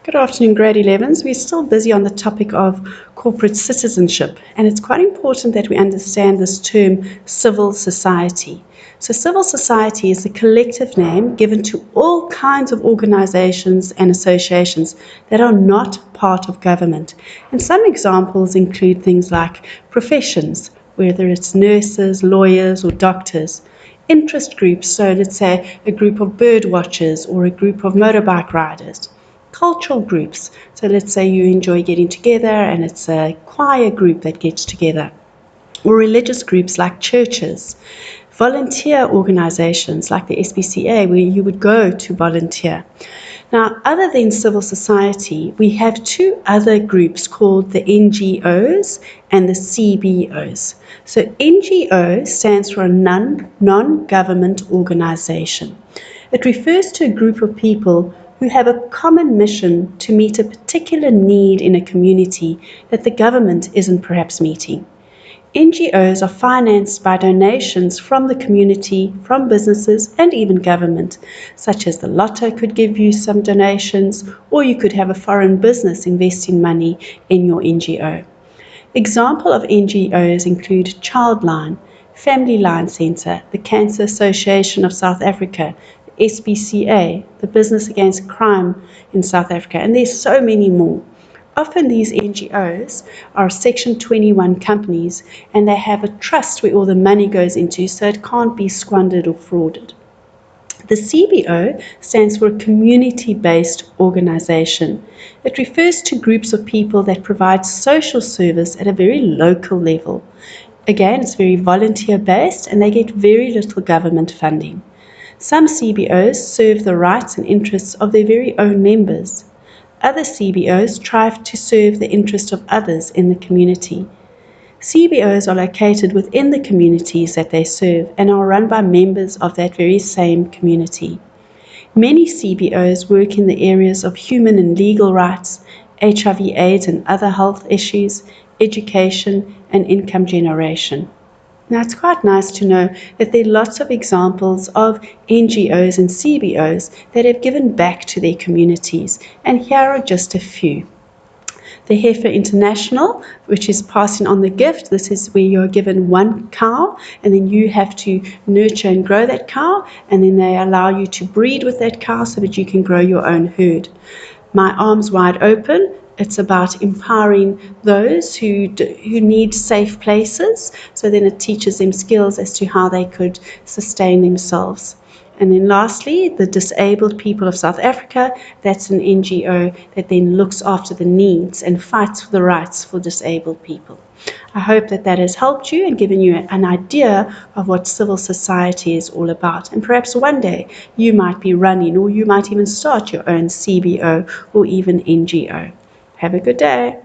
Good afternoon, grade 11s. We're still busy on the topic of corporate citizenship, and it's quite important that we understand this term civil society. So civil society is a collective name given to all kinds of organizations and associations that are not part of government. And some examples include things like professions, whether it's nurses, lawyers, or doctors. Interest groups, so let's say a group of bird watchers or a group of motorbike riders. Cultural groups, so let's say you enjoy getting together and it's a choir group that gets together. Or religious groups like churches. Volunteer organizations like the SPCA, where you would go to volunteer. Now, other than civil society, we have two other groups called the NGOs and the CBOs. So NGO stands for a non-government organization. It refers to a group of people who have a common mission to meet a particular need in a community that the government isn't perhaps meeting. NGOs are financed by donations from the community, from businesses, and even government, such as the Lotto could give you some donations, or you could have a foreign business investing money in your NGO. Example of NGOs include Childline, Family Line Centre, the Cancer Association of South Africa, SPCA, the Business Against Crime in South Africa, and there's so many more. Often these NGOs are Section 21 companies, and they have a trust where all the money goes into, so it can't be squandered or frauded. The CBO stands for a community-based organization. It refers to groups of people that provide social service at a very local level. Again, it's very volunteer-based, and they get very little government funding. Some CBOs serve the rights and interests of their very own members. Other CBOs strive to serve the interest of others in the community. CBOs are located within the communities that they serve and are run by members of that very same community. Many CBOs work in the areas of human and legal rights, HIV/AIDS and other health issues, education, and income generation. Now, it's quite nice to know that there are lots of examples of NGOs and CBOs that have given back to their communities, and here are just a few. The Heifer International, which is passing on the gift. This is where you're given one cow, and then you have to nurture and grow that cow, and then they allow you to breed with that cow so that you can grow your own herd. My Arms Wide Open. It's about empowering those who need safe places, so then it teaches them skills as to how they could sustain themselves. And then lastly, the Disabled People of South Africa, that's an NGO that then looks after the needs and fights for the rights for disabled people. I hope that that has helped you and given you an idea of what civil society is all about. And perhaps one day you might be running, or you might even start your own CBO or even NGO. Have a good day.